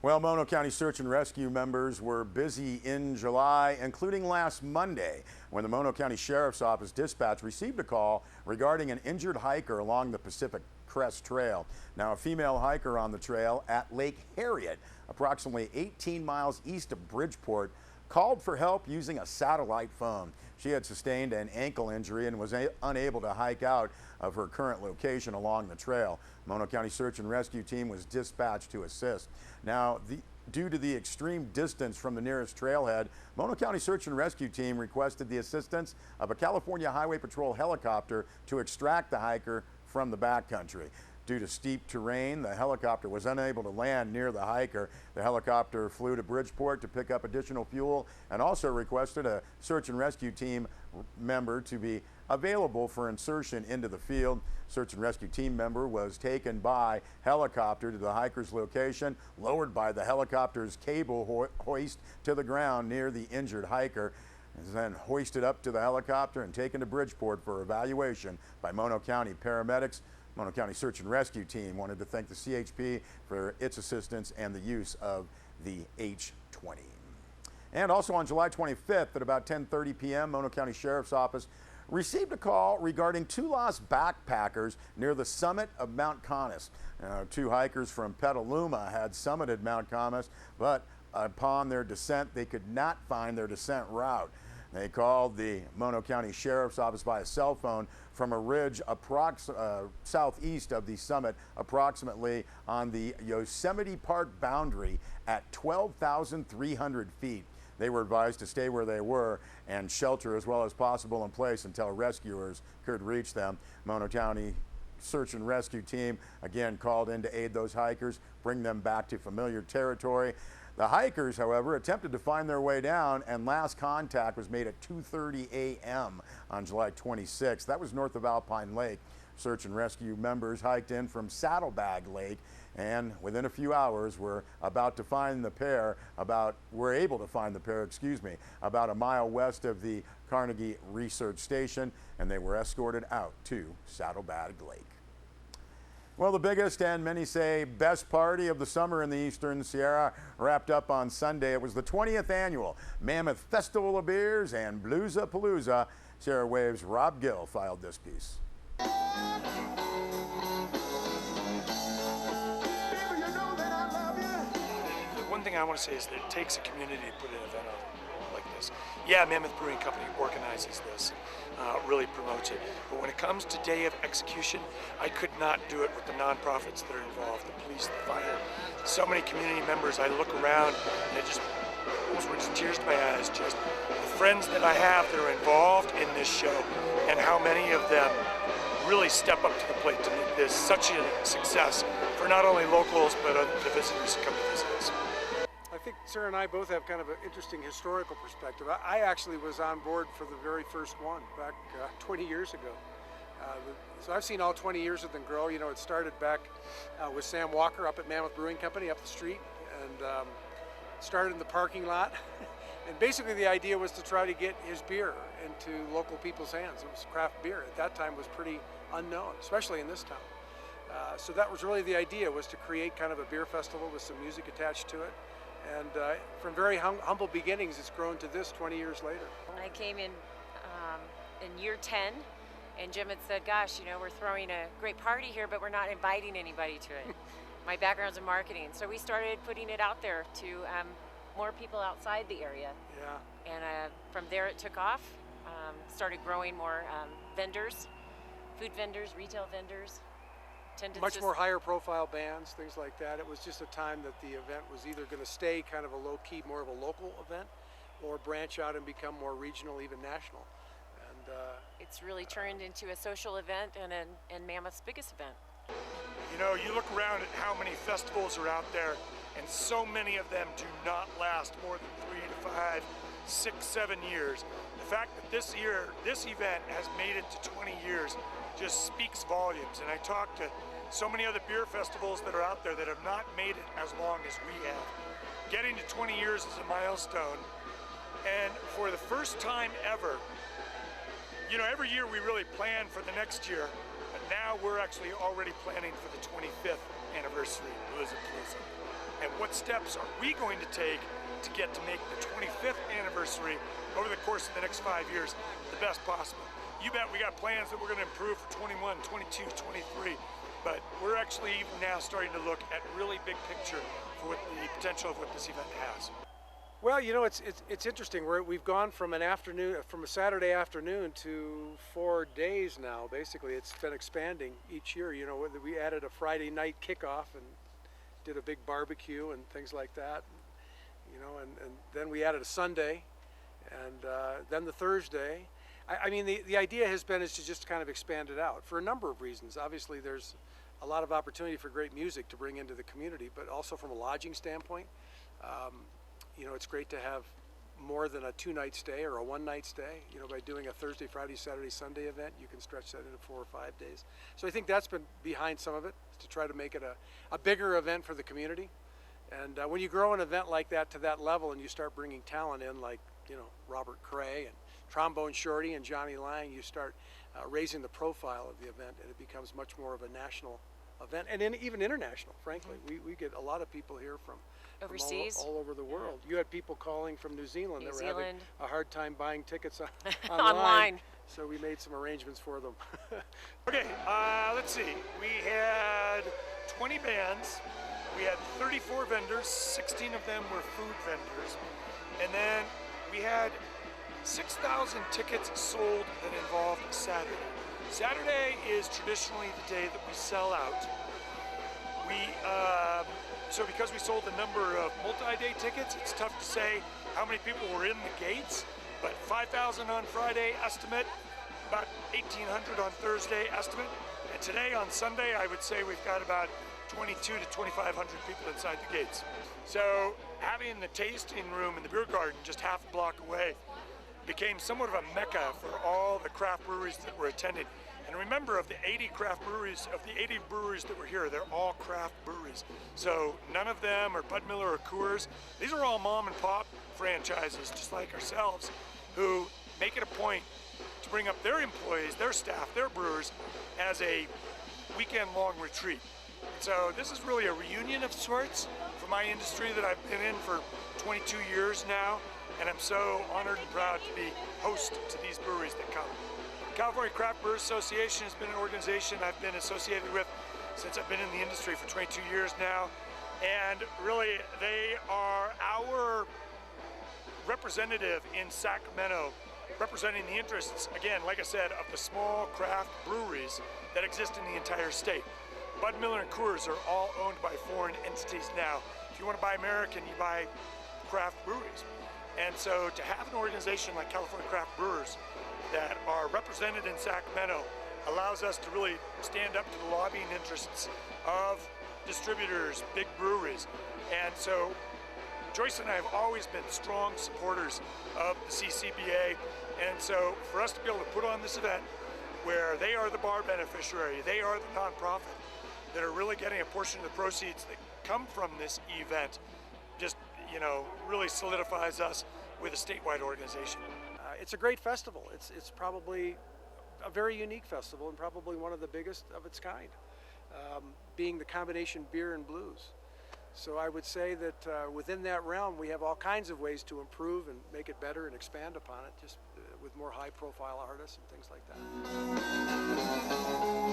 Well, Mono County Search and Rescue members were busy in July, including last Monday, when the Mono County Sheriff's Office dispatch received a call regarding an injured hiker along the Pacific Crest Trail. Now, a female hiker on the trail at Lake Harriet, approximately 18 miles east of Bridgeport, called for help using a satellite phone. She had sustained an ankle injury and was unable to hike out of her current location along the trail. Mono County Search and Rescue team was dispatched to assist. Now, due to the extreme distance from the nearest trailhead, Mono County Search and Rescue team requested the assistance of a California Highway Patrol helicopter to extract the hiker from the backcountry. Due to steep terrain, the helicopter was unable to land near the hiker. The helicopter flew to Bridgeport to pick up additional fuel and also requested a search and rescue team member to be available for insertion into the field. Search and rescue team member was taken by helicopter to the hiker's location, lowered by the helicopter's cable hoist to the ground near the injured hiker, and then hoisted up to the helicopter and taken to Bridgeport for evaluation by Mono County paramedics. Mono County Search and Rescue team wanted to thank the CHP for its assistance and the use of the H-20. And also on July 25th at about 10:30 p.m., Mono County Sheriff's Office received a call regarding two lost backpackers near the summit of Mount Conness. Two hikers from Petaluma had summited Mount Conness, but upon their descent, they could not find their descent route. They called the Mono County Sheriff's Office by a cell phone from a ridge southeast of the summit, approximately on the Yosemite Park boundary at 12,300 feet. They were advised to stay where they were and shelter as well as possible in place until rescuers could reach them. Mono County Search and Rescue team again called in to aid those hikers, bring them back to familiar territory. The hikers, however, attempted to find their way down, and last contact was made at 2:30 a.m. on July 26th. That was north of Alpine Lake. Search and rescue members hiked in from Saddlebag Lake, and within a few hours were able to find the pair about a mile west of the Carnegie Research Station, and they were escorted out to Saddlebag Lake. Well, the biggest and many say best party of the summer in the Eastern Sierra wrapped up on Sunday. It was the 20th annual Mammoth Festival of Beers and Bluesa Palooza. Sierra Wave's Rob Gill filed this piece. One thing I want to say is that it takes a community to put an event on like this. Yeah, Mammoth Brewing Company organizes this, really promotes it. But when it comes to day of execution, I could not do it with the nonprofits that are involved, the police, the fire, so many community members. I look around and it just almost brings tears to my eyes. Just the friends that I have that are involved in this show and how many of them really step up to the plate to make this such a success for not only locals but the visitors who come to visit us. I think Sarah and I both have kind of an interesting historical perspective. I actually was on board for the very first one back 20 years ago. So I've seen all 20 years of them grow. You know, it started back with Sam Walker up at Mammoth Brewing Company up the street, and started in the parking lot. And basically the idea was to try to get his beer into local people's hands. It was craft beer. At that time was pretty unknown, especially in this town. So that was really the idea, was to create kind of a beer festival with some music attached to it. And from very humble beginnings, it's grown to this 20 years later. I came in year 10, and Jim had said, gosh, you know, we're throwing a great party here, but we're not inviting anybody to it. My background's in marketing, so we started putting it out there to more people outside the area. Yeah. And from there it took off, started growing more vendors, food vendors, retail vendors. Much more higher profile bands, things like that. It was just a time that the event was either going to stay kind of a low key, more of a local event, or branch out and become more regional, even national. And it's really turned into a social event and Mammoth's biggest event. You know, you look around at how many festivals are out there, and so many of them do not last more than 3 to 5, 6, 7 years. The fact that this event has made it to 20 years just speaks volumes. And I talk to so many other beer festivals that are out there that have not made it as long as we have. Getting to 20 years is a milestone. And for the first time ever, you know, every year we really plan for the next year, but now we're actually already planning for the 25th anniversary of Bluesa Palooza. And what what steps are we going to take to get to make the 25th anniversary over the course of the next 5 years the best possible. You bet we got plans that we're going to improve for 21, 22, 23, but we're actually even now starting to look at really big picture for what the potential of what this event has. Well, you know, it's interesting. We've gone from from a Saturday afternoon to 4 days now. Basically, it's been expanding each year. You know, we added a Friday night kickoff and did a big barbecue and things like that. You know, and then we added a Sunday, and then the Thursday. I mean, the idea has been is to just kind of expand it out for a number of reasons. Obviously, there's a lot of opportunity for great music to bring into the community, but also from a lodging standpoint. You know, it's great to have more than a 2-night stay or a 1-night stay. You know, by doing a Thursday, Friday, Saturday, Sunday event, you can stretch that into 4 or 5 days. So I think that's been behind some of it, to try to make it a bigger event for the community. And when you grow an event like that to that level and you start bringing talent in like, you know, Robert Cray and Trombone Shorty and Johnny Lang, you start raising the profile of the event, and it becomes much more of a national event, and even international, frankly. We get a lot of people here from Overseas? all over the world. You had people calling from New Zealand that were having a hard time buying tickets online. So we made some arrangements for them. Okay, let's see. We had 20 bands. We had 34 vendors. 16 of them were food vendors. And then we had 6,000 tickets sold that involved Saturday. Saturday is traditionally the day that we sell out. So because we sold a number of multi-day tickets, it's tough to say how many people were in the gates, but 5,000 on Friday estimate, about 1,800 on Thursday estimate, and today on Sunday I would say we've got about 22 to 2,500 people inside the gates. So having the tasting room in the beer garden just half a block away became somewhat of a mecca for all the craft breweries that were attending. And remember, of the 80 craft breweries, of the 80 breweries that were here, they're all craft breweries. So none of them are Bud Miller or Coors. These are all mom and pop franchises, just like ourselves, who make it a point to bring up their employees, their staff, their brewers as a weekend-long retreat. So this is really a reunion of sorts for my industry that I've been in for 22 years now, and I'm so honored and proud to be host to these breweries that come. California Craft Brewers Association has been an organization I've been associated with since I've been in the industry for 22 years now, and really they are our representative in Sacramento, representing the interests, again, like I said, of the small craft breweries that exist in the entire state. Bud Miller and Coors are all owned by foreign entities now. If you want to buy American, you buy craft breweries. And so to have an organization like California Craft Brewers that are represented in Sacramento allows us to really stand up to the lobbying interests of distributors, big breweries. And so Joyce and I have always been strong supporters of the CCBA. And so for us to be able to put on this event where they are the bar beneficiary, they are the nonprofit that are really getting a portion of the proceeds that come from this event, just, you know, really solidifies us with a statewide organization. It's a great festival. It's probably a very unique festival and probably one of the biggest of its kind, being the combination beer and blues. So I would say that within that realm, we have all kinds of ways to improve and make it better and expand upon it, just with more high-profile artists and things like that.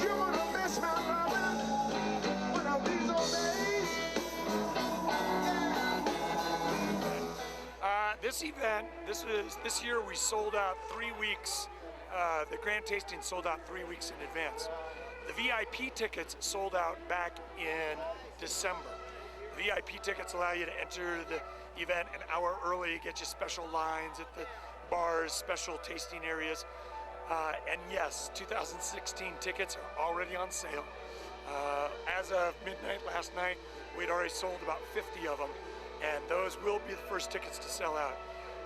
You're gonna miss my loving one of these old days. This event, this year we sold out 3 weeks. The grand tasting sold out 3 weeks in advance. The VIP tickets sold out back in December. The VIP tickets allow you to enter the event an hour early, get you special lines at the bars, special tasting areas. And yes, 2016 tickets are already on sale. As of midnight last night, we'd already sold about 50 of them, and those will be the first tickets to sell out.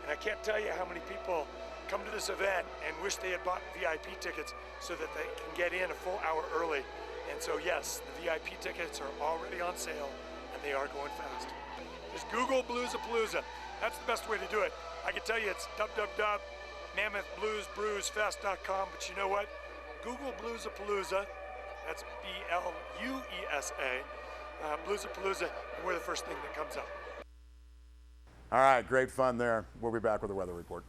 And I can't tell you how many people come to this event and wish they had bought VIP tickets so that they can get in a full hour early. And so yes, the VIP tickets are already on sale, and they are going fast. Just Google Bluesapalooza. That's the best way to do it. I can tell you it's www.mammothbluesbrewsfest.com, but you know what? Google Bluesapalooza, that's B-L-U-E-S-A, Bluesapalooza, and we're the first thing that comes up. All right, great fun there. We'll be back with a weather report.